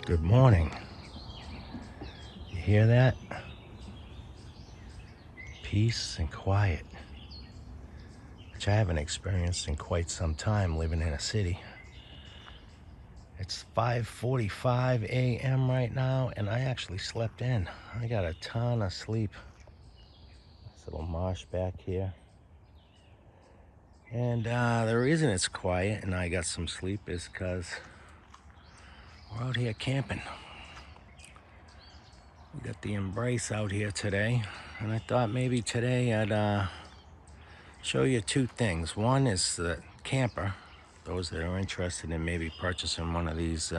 Good morning. You hear that? Peace and quiet, which I haven't experienced in quite some time living in a city. It's 5:45 a.m. right now, and I actually slept in. I got a ton of sleep. This little marsh back here. And the reason it's quiet and I got some sleep is because we're out here camping. We got the Embrace out here today, and I thought maybe today I'd show you two things. One is the camper, those that are interested in maybe purchasing one of these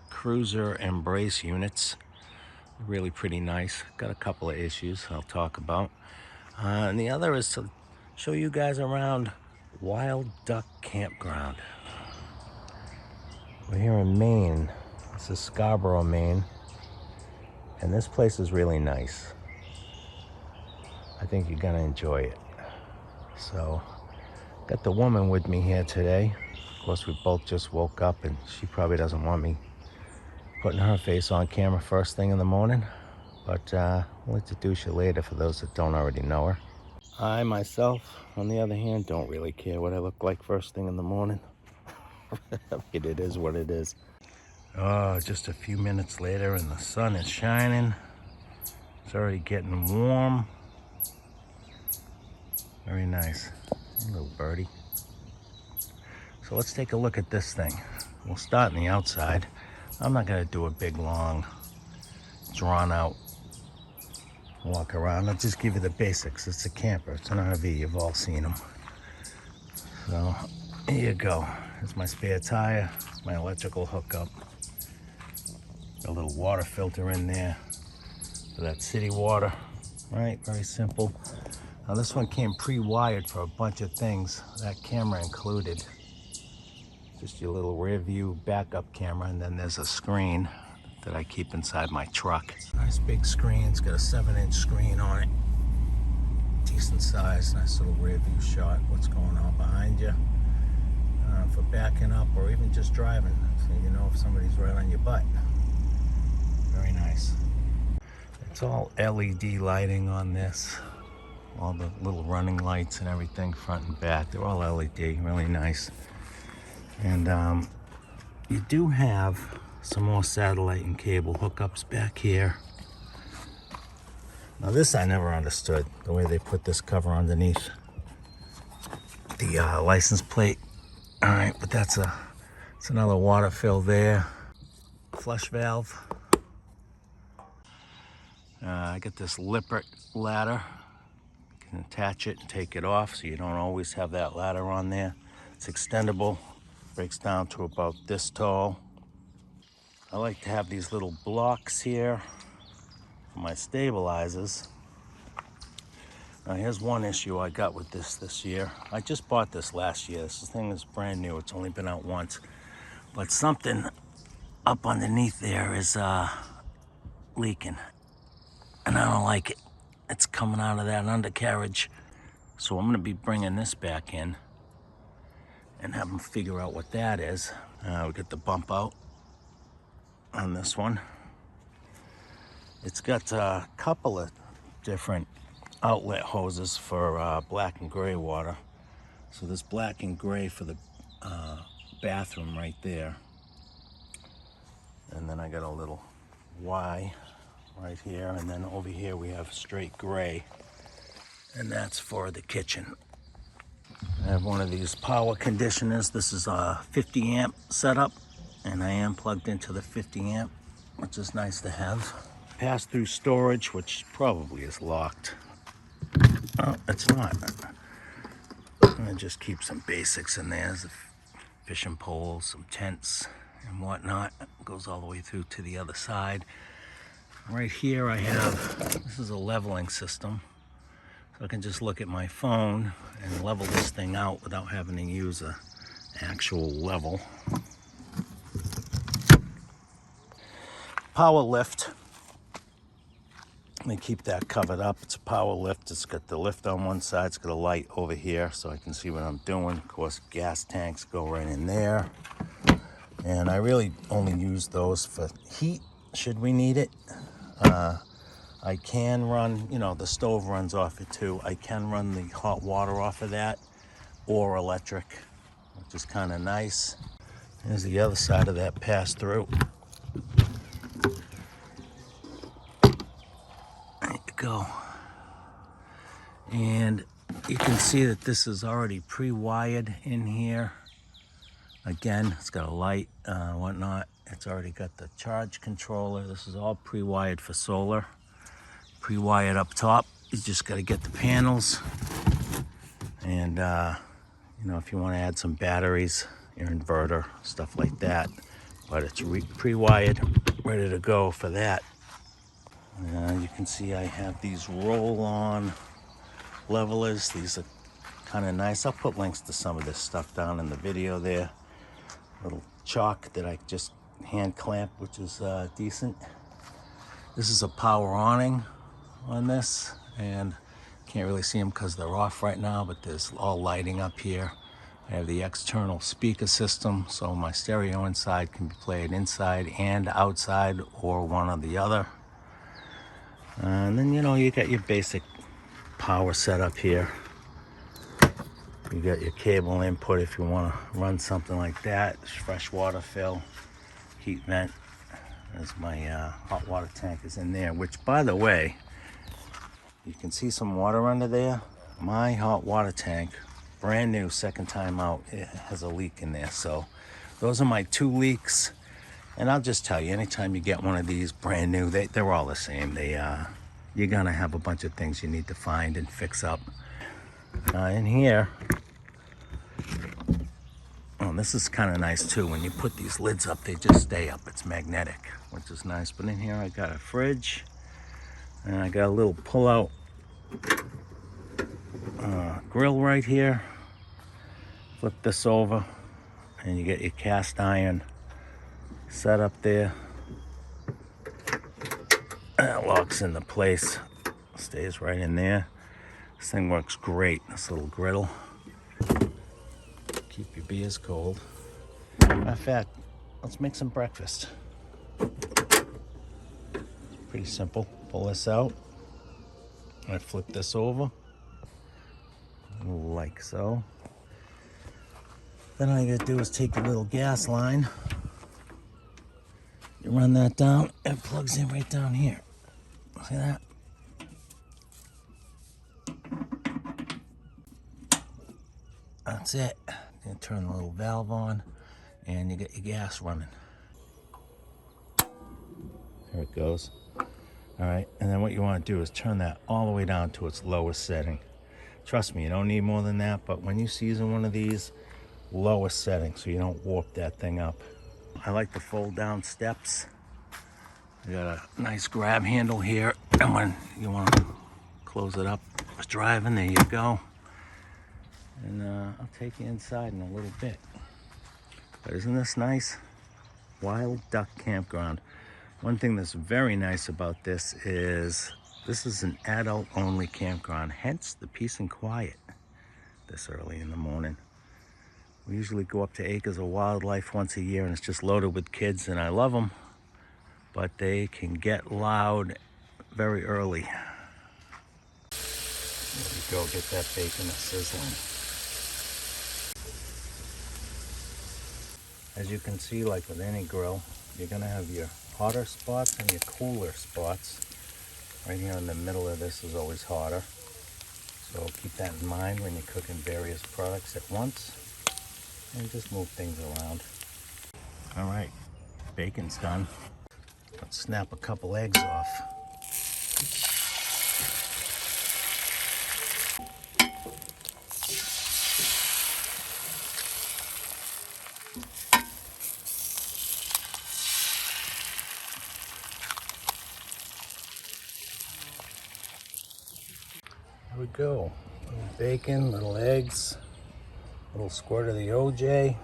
Cruiser Embrace units. Really pretty nice. Got a couple of issues I'll talk about. And the other is to show you guys around Wild Duck Campground. We're here in Maine. This is Scarborough, Maine. And this place is really nice. I think you're gonna enjoy it. So, got the woman with me here today. Of course, we both just woke up and she probably doesn't want me putting her face on camera first thing in the morning. But we'll introduce you later for those that don't already know her. I myself, on the other hand, don't really care what I look like first thing in the morning. I mean, it is what it is. Oh, just a few minutes later and the sun is shining. It's already getting warm. Very nice. Hey, little birdie. So let's take a look at this thing. We'll start on the outside. I'm not going to do a big, long, drawn-out walk around. I'll just give you the basics. It's a camper. It's an RV. You've all seen them. So here you go. Here's my spare tire, my electrical hookup. A little water filter in there for that city water. Right, very simple. Now this one came pre-wired for a bunch of things, that camera included. Just your little rear view backup camera, and then there's a screen that I keep inside my truck. Nice big screen, it's got a 7-inch screen on it. Decent size, nice little rear view shot, what's going on behind you. For backing up or even just driving, so you know if somebody's right on your butt. Very nice. It's all LED lighting on this. All the little running lights and everything, front and back, they're all LED, really nice. And you do have some more satellite and cable hookups back here. Now this I never understood, the way they put this cover underneath the license plate. All right, but it's another water fill there. Flush valve. I got this Lippert ladder. You can attach it and take it off so you don't always have that ladder on there. It's extendable, breaks down to about this tall. I like to have these little blocks here for my stabilizers. Now here's one issue I got with this year. I just bought this last year. This thing is brand new. It's only been out once. But something up underneath there is leaking. And I don't like it. It's coming out of that undercarriage. So I'm gonna be bringing this back in and have them figure out what that is. We got the bump out on this one. It's got a couple of different outlet hoses for black and gray water. So there's black and gray for the bathroom right there. And then I got a little Y right here, and then over here we have straight gray, and that's for the kitchen. I have one of these power conditioners. This is a 50 amp setup, and I am plugged into the 50 amp, which is nice to have. Pass-through storage, which probably is locked. Oh, it's not. I'm gonna just keep some basics in there. There's a fishing poles, some tents and whatnot. It goes all the way through to the other side. Right here I have, this is a leveling system. So I can just look at my phone and level this thing out without having to use an actual level. Power lift. Let me keep that covered up. It's a power lift. It's got the lift on one side. It's got a light over here so I can see what I'm doing. Of course, gas tanks go right in there. And I really only use those for heat, should we need it. I can run, you know, the stove runs off it too. I can run the hot water off of that, or electric, which is kind of nice. Here's the other side of that pass-through. There you go. And you can see that this is already pre-wired in here. Again, it's got a light, whatnot. It's already got the charge controller. This is all pre-wired for solar. Pre-wired up top. You just got to get the panels. And, you know, if you want to add some batteries, your inverter, stuff like that. But it's pre-wired, ready to go for that. You can see I have these roll-on levelers. These are kind of nice. I'll put links to some of this stuff down in the video there. Little chalk that I just hand clamp, which is decent. This is a power awning on this, and can't really see them because they're off right now, but there's all lighting up here. I have the external speaker system, so my stereo inside can be played inside and outside, or one or the other. And then, you know, you got your basic power setup here. You got your cable input if you want to run something like that. Fresh water fill, heat vent. There's my hot water tank is in there, which, by the way, you can see some water under there. My hot water tank, brand new, second time out, it has a leak in there. So those are my 2 leaks. And I'll just tell you, anytime you get one of these brand new, they're all the same. You're gonna have a bunch of things you need to find and fix up. In here, oh, this is kind of nice too. When you put these lids up, they just stay up. It's magnetic, which is nice. But in here, I got a fridge, and I got a little pull-out grill right here. Flip this over, and you get your cast iron set up there. That locks into place, stays right in there. This thing works great, this little griddle. Keep your beers cold. Matter of fact, let's make some breakfast. Pretty simple. Pull this out. I flip this over, like so. Then all you gotta do is take the little gas line. You run that down, it plugs in right down here. See that? That's it. You turn the little valve on, and you get your gas running. There it goes. All right, and then what you want to do is turn that all the way down to its lowest setting. Trust me, you don't need more than that, but when you season one of these, lowest setting, so you don't warp that thing up. I like the fold down steps. You got a nice grab handle here, and when you want to close it up, it's driving, there you go. And I'll take you inside in a little bit. But isn't this nice? Wild Duck Campground. One thing that's very nice about this is an adult-only campground, hence the peace and quiet this early in the morning. We usually go up to acres of wildlife once a year, and it's just loaded with kids, and I love them, but they can get loud very early. There you go, get that bacon sizzling. As you can see, like with any grill, you're gonna have your hotter spots and your cooler spots. Right here in the middle of this is always hotter. So keep that in mind when you're cooking various products at once. And just move things around. All right, bacon's done. Let's snap a couple eggs off. There we go. Little bacon, little eggs, little squirt of the OJ,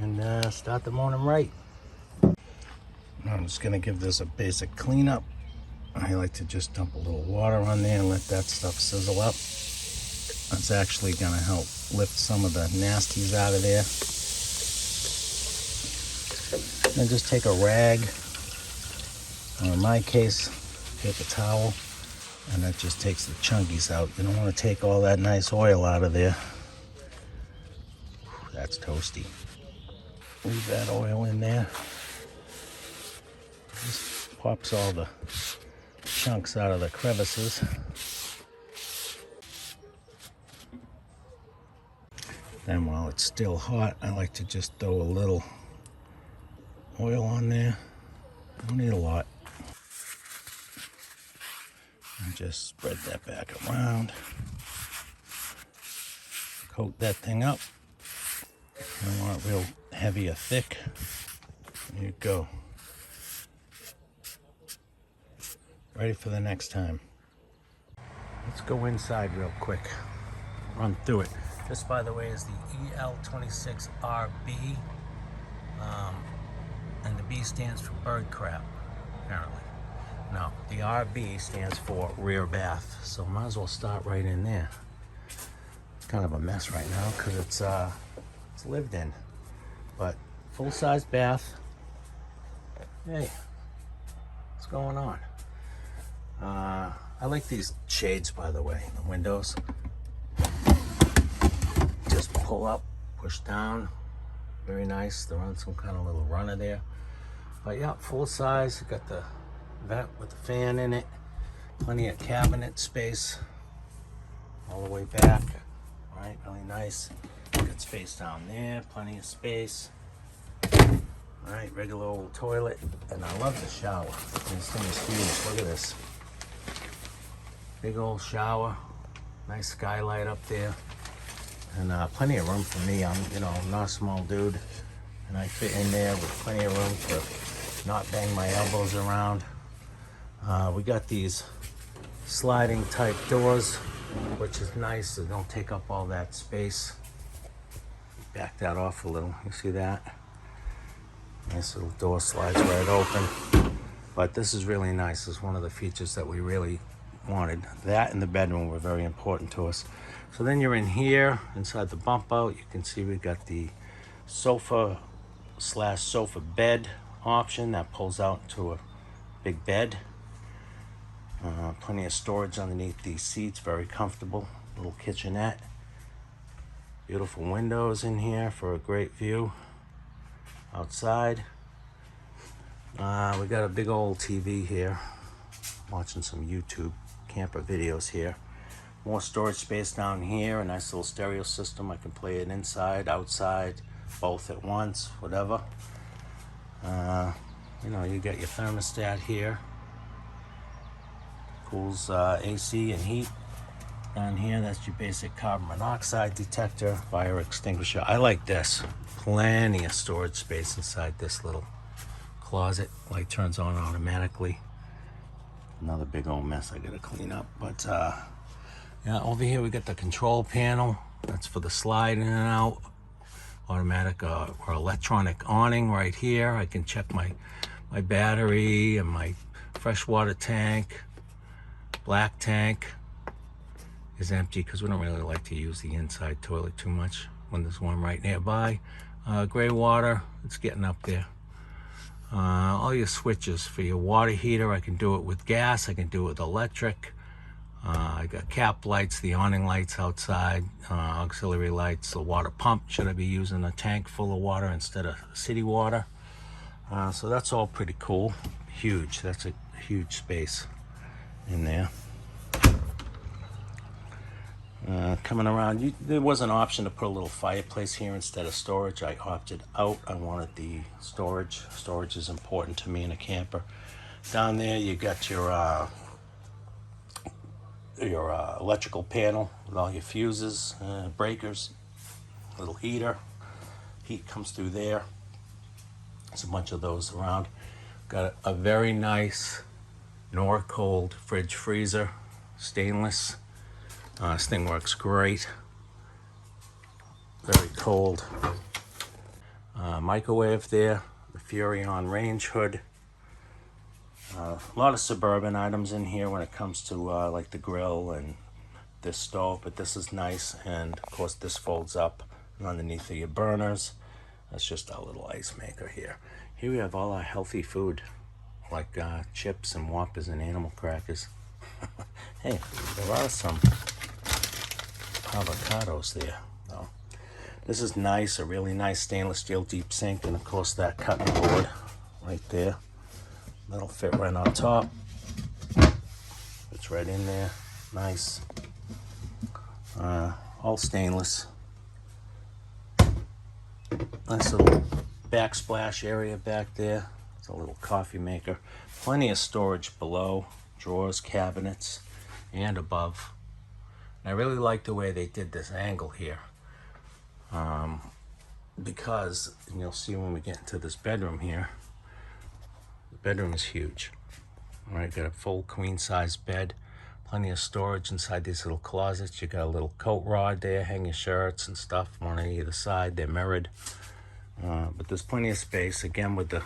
and start the morning right. Now I'm just gonna give this a basic cleanup. I like to just dump a little water on there and let that stuff sizzle up. That's actually gonna help lift some of the nasties out of there. Then just take a rag, or in my case, take a towel, and that just takes the chunkies out. You don't want to take all that nice oil out of there. Whew, that's toasty. Leave that oil in there. Just pops all the chunks out of the crevices. Then while it's still hot, I like to just throw a little oil on there. Don't need a lot. And just spread that back around. Coat that thing up. I don't want it real heavy or thick. There you go. Ready for the next time. Let's go inside real quick. Run through it. This, by the way, is the EL26RB. And the B stands for bird crap, apparently. No, the RB stands for rear bath. So might as well start right in there. It's kind of a mess right now because it's lived in. But full-size bath. Hey, what's going on? I like these shades, by the way, the windows. Just pull up, push down. Very nice. They're on some kind of little runner there. But yeah, full size. You got the vent with the fan in it. Plenty of cabinet space all the way back. All right, really nice. Got space down there. Plenty of space. All right, regular old toilet. And I love the shower. This thing is huge. Look at this. Big old shower. Nice skylight up there. And plenty of room for me. I'm not a small dude, and I fit in there with plenty of room to not bang my elbows around. We got these sliding type doors, which is nice. They don't take up all that space. Back that off a little. You see that? Nice little door, slides right open. But this is really nice. It's one of the features that we really wanted. That and the bedroom were very important to us. So then you're in here, inside the bump out. You can see we got the sofa/sofa bed option that pulls out into a big bed. Plenty of storage underneath these seats, very comfortable. Little kitchenette. Beautiful windows in here for a great view outside. We got a big old TV here. Watching some YouTube camper videos here. More storage space down here, a nice little stereo system. I can play it inside, outside, both at once, whatever. You got your thermostat here. Cools AC and heat. Down here, that's your basic carbon monoxide detector, fire extinguisher. I like this. Plenty of storage space inside this little closet. Light turns on automatically. Another big old mess I gotta clean up, but yeah, over here we got the control panel. That's for the slide in and out. Automatic or electronic awning right here. I can check my battery and my freshwater tank. Black tank is empty because we don't really like to use the inside toilet too much when there's one right nearby. Gray water, it's getting up there. All your switches for your water heater. I can do it with gas. I can do it with electric. I got cap lights, the awning lights outside, auxiliary lights, the water pump. Should I be using a tank full of water instead of city water? So that's all pretty cool. Huge. That's a huge space in there. Coming around, there was an option to put a little fireplace here instead of storage. I opted out. I wanted the storage. Storage is important to me in a camper. Down there you got your electrical panel with all your fuses, breakers, little heater. Heat comes through there. There's a bunch of those around. Got a very nice Norcold fridge freezer, stainless. This thing works great. Very cold. Microwave there. The Furrion range hood. A lot of suburban items in here when it comes to like the grill and this stove, but this is nice. And of course this folds up and underneath are your burners. That's just our little ice maker here. Here we have all our healthy food, like chips and Whoppers and animal crackers. Hey, there are some avocados there. Oh, this is nice, a really nice stainless steel deep sink, and of course that cutting board right there. That'll fit right on top. It's right in there. Nice. All stainless. Nice little backsplash area back there. It's a little coffee maker. Plenty of storage below, drawers, cabinets, and above. And I really like the way they did this angle here. Because, and you'll see when we get into this bedroom here, the bedroom is huge. All right, got a full queen size bed. Plenty of storage inside these little closets. You got a little coat rod there, hang your shirts and stuff on either side. They're mirrored. But there's plenty of space, again, with the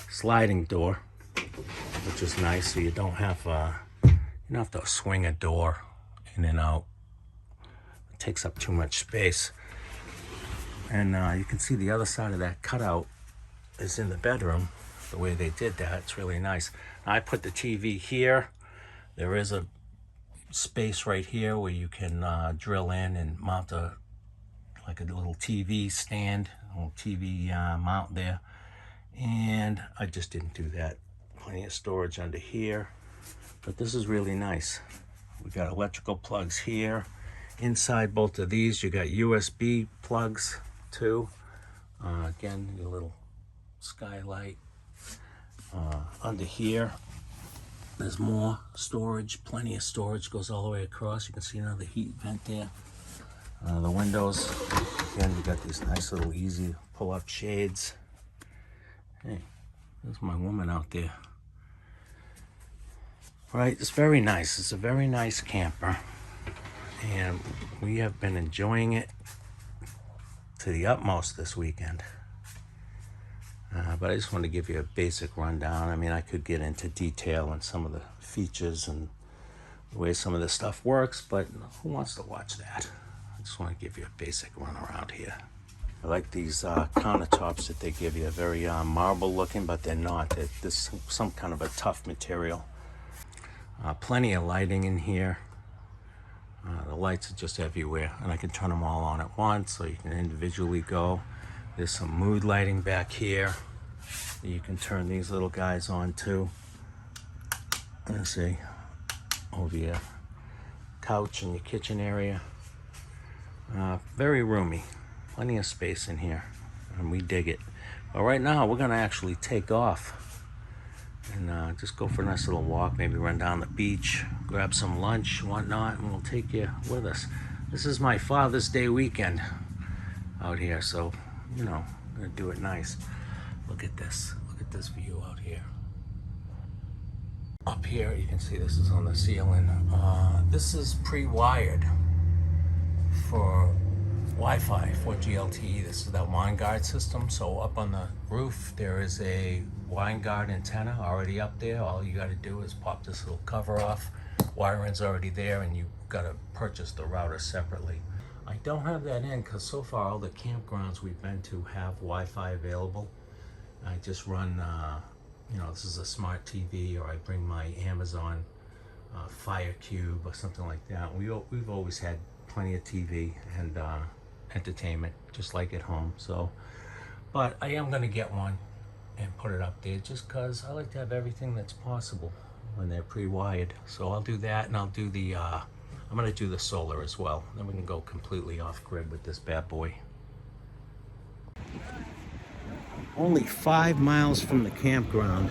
sliding door, which is nice, so you don't have to swing a door in and out. It takes up too much space. And you can see the other side of that cutout is in the bedroom. The way they did that, it's really nice. I put the TV here. There is a space right here where you can drill in and mount like a little TV stand, a little TV mount there. And I just didn't do that. Plenty of storage under here, but this is really nice. We got electrical plugs here. Inside both of these, you got USB plugs too. Again, your little skylight. Under here, there's more storage, plenty of storage, goes all the way across. You can see another heat vent there. The windows, again, you got these nice little easy pull-up shades. Hey, there's my woman out there. Right, it's very nice. It's a very nice camper. And we have been enjoying it to the utmost this weekend. But I just want to give you a basic rundown. I mean, I could get into detail on some of the features and the way some of this stuff works, but who wants to watch that? I just want to give you a basic run around here. I like these countertops that they give you. They're very marble looking, but they're not. They're some kind of a tough material. Plenty of lighting in here. The lights are just everywhere, and I can turn them all on at once, so you can individually go. There's some mood lighting back here that you can turn these little guys on too. Let's see, over your couch in your kitchen area. Very roomy, plenty of space in here, and we dig it. But right now, we're gonna actually take off and just go for a nice little walk, maybe run down the beach, grab some lunch, whatnot, and we'll take you with us. This is my Father's Day weekend out here, so, you know, I'm gonna do it nice. Look at this view out here. Up here, you can see this is on the ceiling. This is pre-wired for Wi-Fi, for GLTE. This is that wine guard system. So up on the roof, there is a wine guard antenna already up there. All you gotta do is pop this little cover off. Wiring's already there, and you gotta purchase the router separately. I don't have that in because so far all the campgrounds we've been to have Wi-Fi available. I just run, you know, this is a smart TV, or I bring my Amazon Fire Cube or something like that. We've always had plenty of TV and entertainment, just like at home. So, but I am going to get one and put it up there just because I like to have everything that's possible when they're pre-wired. So I'll do that, and I'll do the I'm going to do the solar as well. Then we can go completely off grid with this bad boy. Only 5 miles from the campground.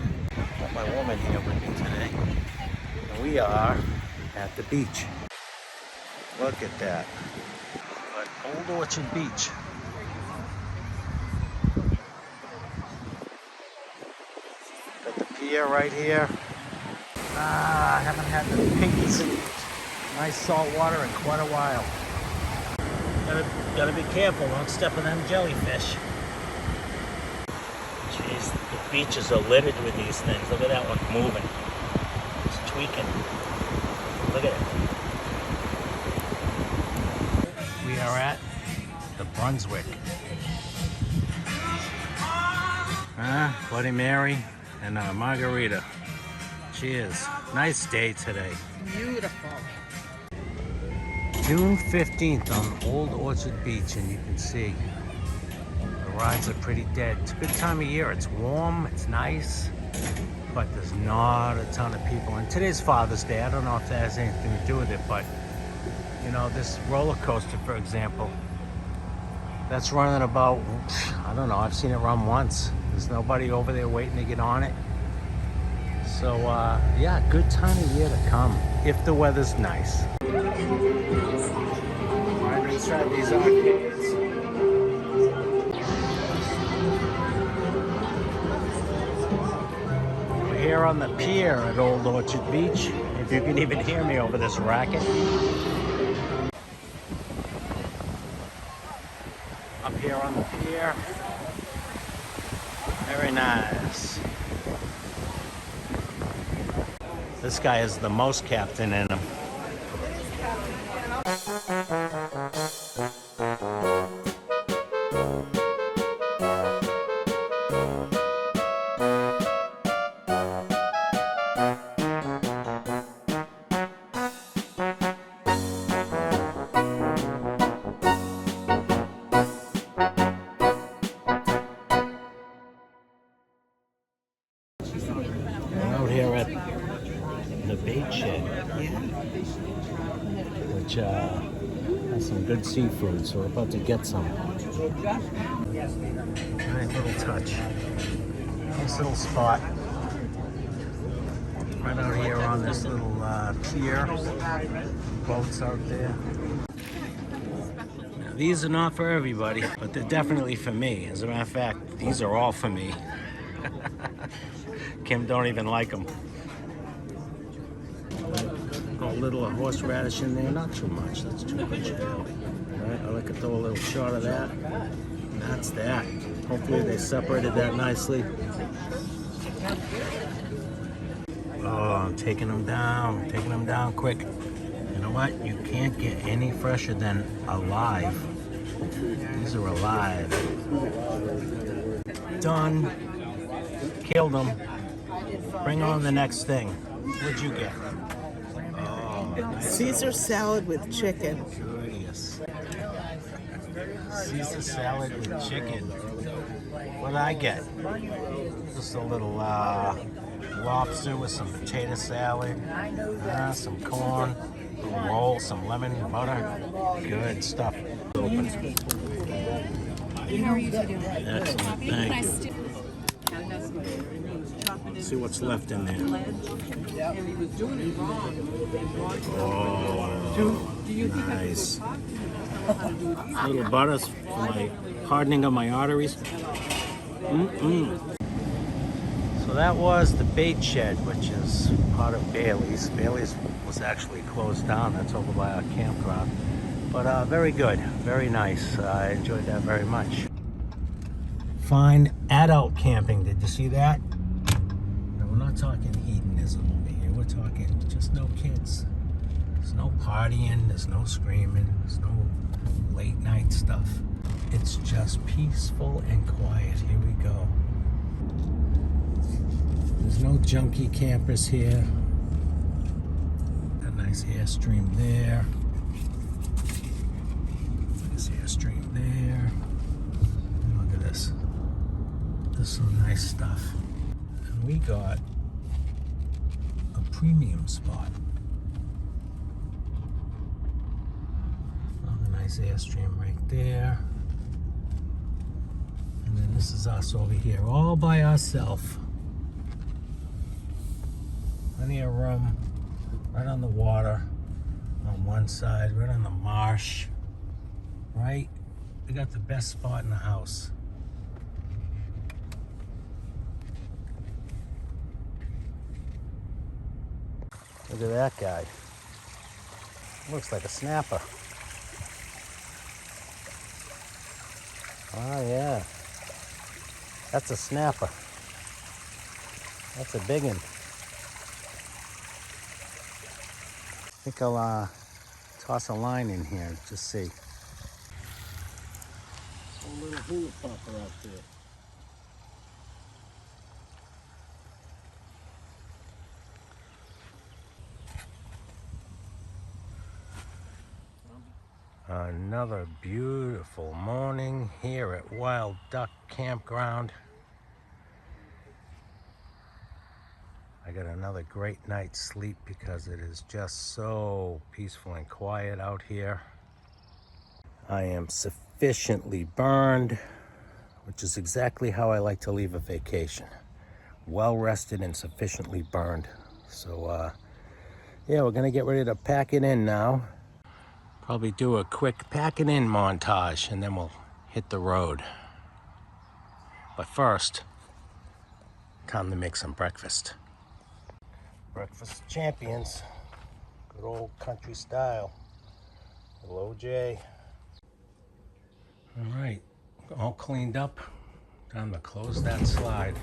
Got my woman here with me today. And we are at the beach. Look at that. At Old Orchard Beach. Got the pier right here. I haven't had the pinkies in nice salt water in quite a while. Gotta be careful, don't step on them jellyfish. Jeez, the beaches are littered with these things. Look at that one moving. It's tweaking. Look at it. We are at the Brunswick. Bloody Mary and a margarita. Cheers. Nice day today. Beautiful. June 15th on Old Orchard Beach, and you can see the rides are pretty dead. It's a good time of year. It's warm, it's nice, but there's not a ton of people. And today's Father's Day. I don't know if that has anything to do with it, but you know, this roller coaster, for example, that's running about, I don't know, I've seen it run once. There's nobody over there waiting to get on it. So, yeah, good time of year to come, if the weather's nice. Right inside these arcades. We're here on the pier at Old Orchard Beach, if you can even hear me over this racket. Up here on the pier. Very nice. This guy is the most captain in him. Out here at the bait shed, which has some good seafood, so we're about to get some. Nice little touch. Nice little spot. Right out here on this little pier. Boats out there. Now, these are not for everybody, but they're definitely for me. As a matter of fact, these are all for me. Kim don't even like them. Got a little horseradish in there, not too much. That's too much. Right, I like to throw a little shot of that. And that's that. Hopefully they separated that nicely. Oh, I'm taking them down quick. You know what? You can't get any fresher than alive. These are alive. Done. Killed them. Bring on the next thing. What'd you get? Oh, nice. Caesar salad with chicken. Curious. Caesar salad with chicken. What did I get? Just a little lobster with some potato salad, some corn, a roll, some lemon butter. Good stuff. How are you two doing? Excellent. Thank you. See what's left in there. Oh, nice. Little butter for my hardening of my arteries. So that was the bait shed, which is part of Bailey's. Bailey's was actually closed down. That's over by our campground. But very good, very nice. I enjoyed that very much. Fine adult camping. Did you see that? No, we're not talking hedonism over here. We're talking just no kids. There's no partying. There's no screaming. There's no late night stuff. It's just peaceful and quiet. Here we go. There's no junkie campers here. A nice airstream there. Nice airstream there. Look at this. This is some nice stuff. And we got a premium spot. Another nice airstream right there. And then this is us over here, all by ourselves. Plenty of room, right on the water, on one side, right on the marsh, right? We got the best spot in the house. Look at that guy. Looks like a snapper. Oh yeah, that's a snapper. That's a big one. I think I'll toss a line in here and just see. There's a little hula popper out there. Another beautiful morning here at Wild Duck Campground. I got another great night's sleep because it is just so peaceful and quiet out here. I am sufficiently burned, which is exactly how I like to leave a vacation. Well rested and sufficiently burned. So yeah, we're gonna get ready to pack it in now. Probably do a quick pack it in montage and then we'll hit the road. But first, time to make some breakfast. Breakfast champions, good old country style. Hello, Jay. All right, all cleaned up. Time to close that slide.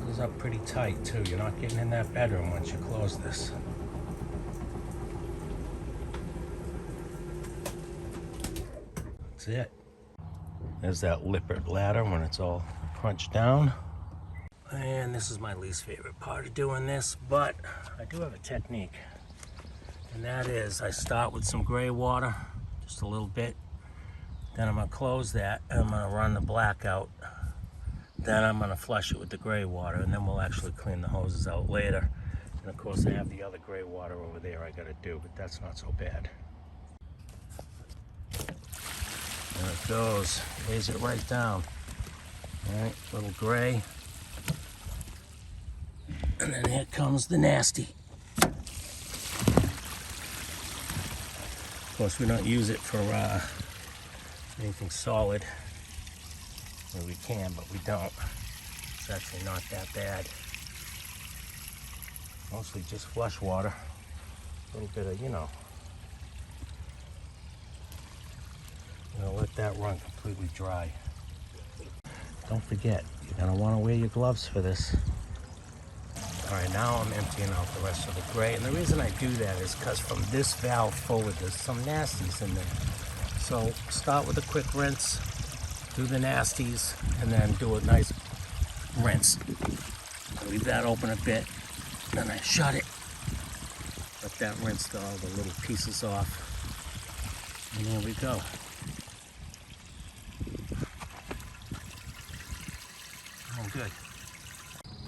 Closes up pretty tight too. You're not getting in that bedroom once you close this. That's it. There's that lippert ladder when it's all crunched down. And this is my least favorite part of doing this, but I do have a technique. And that is I start with some gray water, just a little bit. Then I'm gonna close that and I'm gonna run the black out. Then I'm gonna flush it with the gray water and then we'll actually clean the hoses out later. And of course I have the other gray water over there I gotta do, but that's not so bad. There it goes, lays it right down. All right, little gray. And then here comes the nasty. Of course, we don't use it for anything solid. Well, we can, but we don't. It's actually not that bad. Mostly just flush water. A little bit of, you know. I'm gonna let that run completely dry. Don't forget, you're gonna wanna wear your gloves for this. All right, now I'm emptying out the rest of the gray. And the reason I do that is because from this valve forward, there's some nasties in there. So start with a quick rinse, do the nasties, and then do a nice rinse. Leave that open a bit, then I shut it. Let that rinse all the little pieces off. And there we go. Oh, good.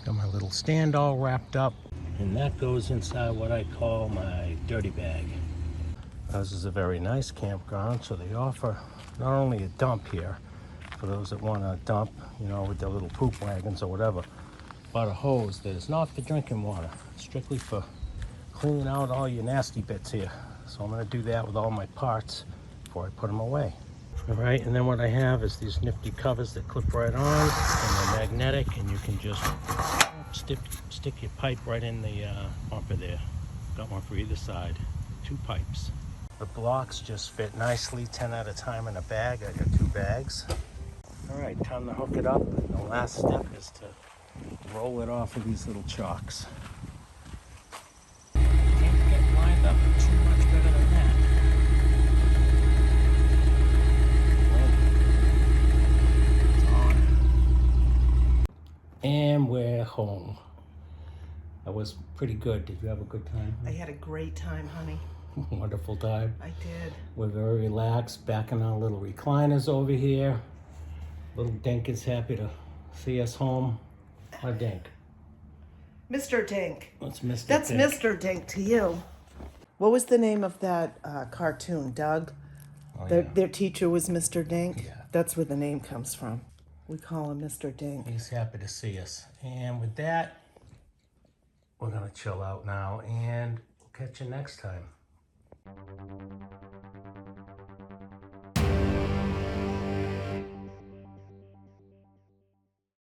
Got my little stand all wrapped up, and that goes inside what I call my dirty bag. This is a very nice campground, so they offer not only a dump here for those that want to dump, you know, with their little poop wagons or whatever, but a hose that is not for drinking water, strictly for cleaning out all your nasty bits here. So I'm going to do that with all my parts before I put them away. All right, and then what I have is these nifty covers that clip right on, and they're magnetic, and you can just stick your pipe right in the bumper there. Got one for either side, 2 pipes. The blocks just fit nicely, 10 at a time in a bag. I got 2 bags. All right, time to hook it up. The last step is to roll it off of these little chocks. Can't get lined up too much better than that. And we're home. That was pretty good. Did you have a good time? I had a great time, honey. Wonderful time. I did. We're very relaxed, back in our little recliners over here. Little Dink is happy to see us home. Our Dink. Mr. Dink. What's Mr. That's Dink? Mr. Dink to you. What was the name of that cartoon, Doug? Oh, Their teacher was Mr. Dink? Yeah. That's where the name comes from. We call him Mr. Dink. He's happy to see us. And with that, we're gonna chill out now and we'll catch you next time.